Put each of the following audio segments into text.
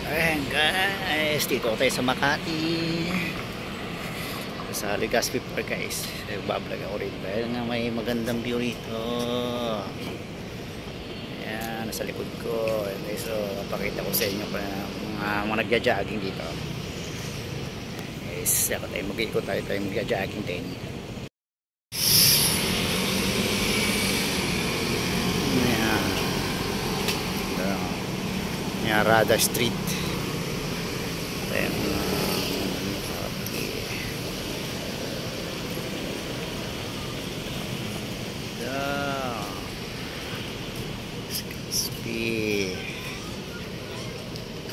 Ayan guys, dito tayo sa Makati sa Legazpi Park guys. Nagbablog ako rin dahil nga may magandang view rito. Ayan, nasa likod ko. Okay, so papakita ko sa inyo pa mga nagja-jogging dito guys. Ako tayo mag-ikot tayo magja-jogging din. Ayan, Rada Street. Ayan,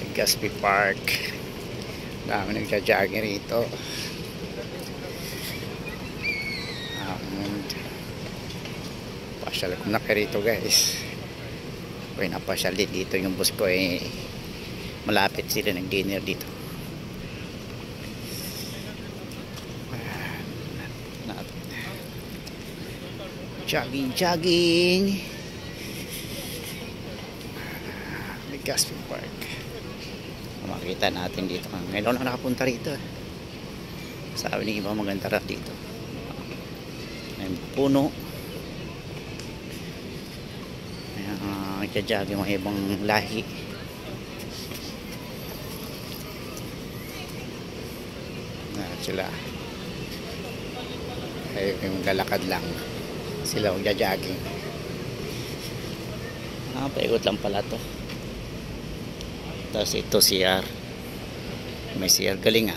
Legazpi Park. Dami nagja-jogging rito. Pasyal ko na kayo rito guys. Kung napasyal dito yung bus ko malapit sila nag-dinner dito. Jogging Legazpi Park. Makita natin dito. Ngayon lang nakapunta rito. Sabi ng iba maganda rin dito. May puno. Nagja-jogging mga ibang lahi. Sila yung lalakad lang. Sila magja-jogging. Paikot lang pala to. Tapos ito CR. May CR galing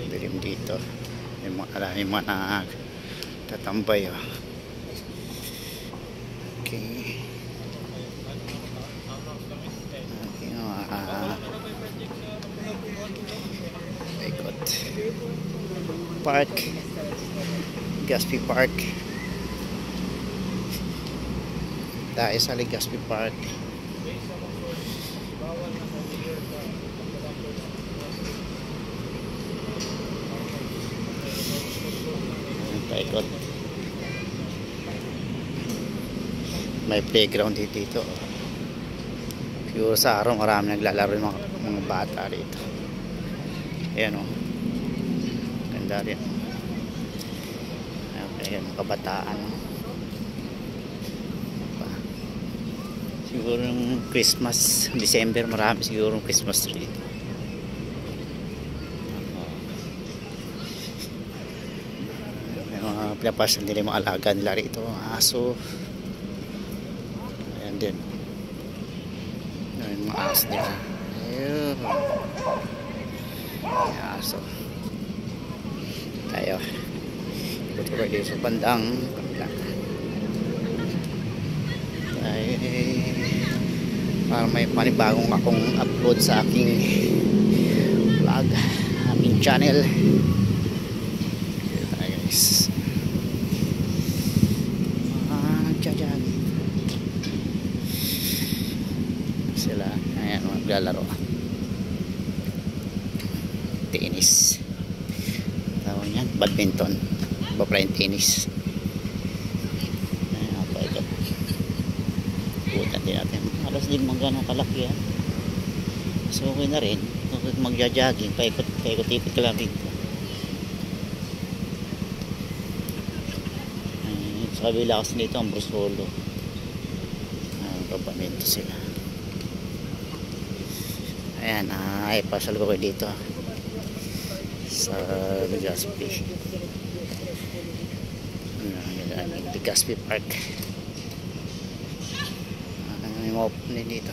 dilim dito. May mga tatambay okay. Paikot Park, Legazpi Park. Tayo sa Legazpi Park. Paikot. May playground dito. Siguro sa araw marami naglalaro yung mga bata dito. Ayan ganda rin. Ayan mga kabataan. Siguro yung Christmas, December marami siguro yung Christmas tree dito. May mga pinapasan nila yung mga alaga nila rito, aso. Ayan din. Yung mga aso nila. Ayun. May aso. Tayo. Ito ko dito sa bandang para may panibagong akong upload sa aking vlog, aming channel. Ayan guys, nagjajan sila. Ayan, maglalaro tennis, tawag yan, badminton, babaeng tennis. Ayan, paikot butan din natin. Alas din magano kalaki so okay na rin magja-jogging, paikot-ikot ka lang dito. Sa kabila kasi dito ang Brusolo, kapamento sila. Ayan, pasal ko dito sa Legazpi. Legazpi Park. May mga punin dito.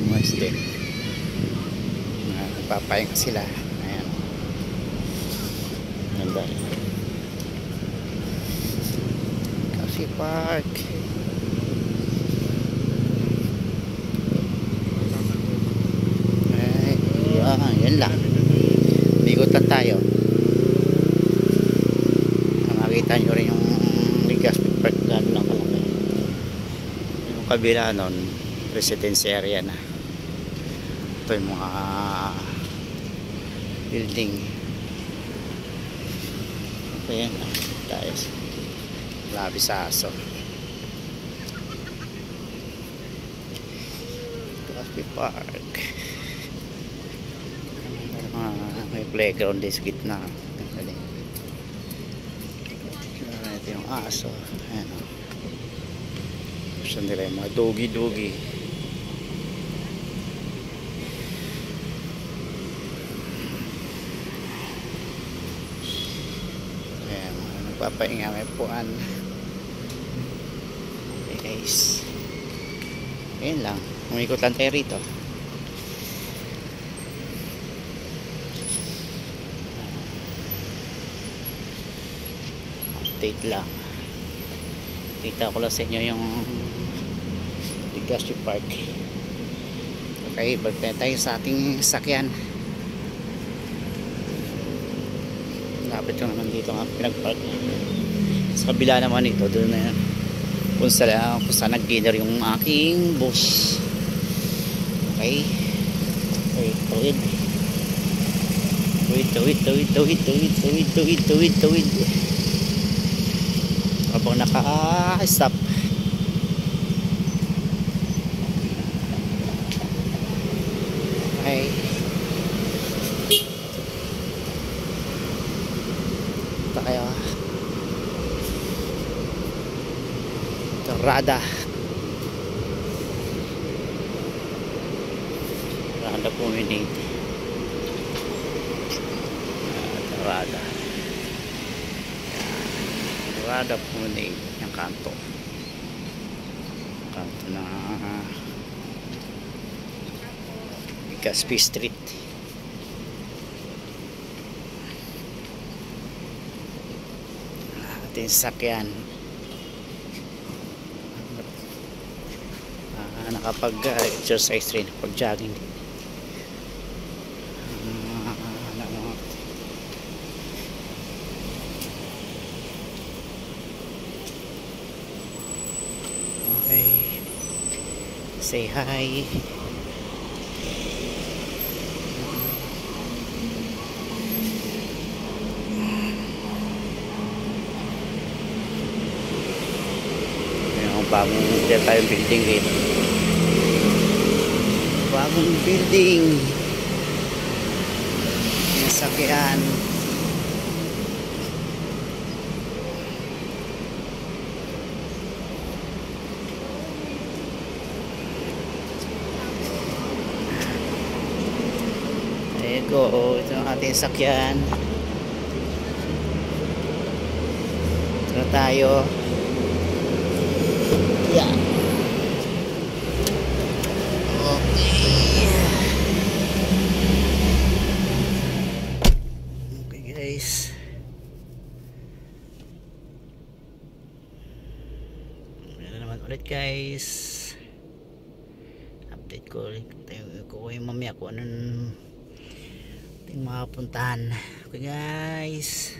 Mas din. Nagpapayang sila. Ayan. Ganda. Legazpi Park. Yan lang. Bigutan tayo. Makita nyo rin yung Legazpi Park, gano'n lang kalaki. Yung kabila nun, residence area na. Ito yung mga building. Ayan, tayo labi sa aso. Coffee Park. May playground din sa gitna. Ito yung aso. Ayan, gusto nila yung mga dogi-dogi. Ayan, nagpapahinga, may puan. Okay guys, ayan lang, umikot lang tayo rito. Update lang, kita ko lang sa inyo yung Legacy Park. Okay, balik tayo sa ating sakyan. Lapit ko naman dito nga pinagpark. Sa kabila naman ito, doon na yan kung saan nag-gather yung aking bus. Okay, okay, tawid habang naka-stop. Okay, ito kayo Rada Promenade. Rada Promenade yung kanto na Legazpi Street. Ating sakyan nakapag-exercise rin, pag-jogging. Okay, say hi. Bagong tayong building dito. Bagong building. Yung sakyan. There you go. Ito ang ating sakyan. Ito na tayo. Yeah. Okay guys. Ano naman ulit guys. Update ko ulit. Tayo ko yung mamaya kung anong ating makapuntahan. Okay guys.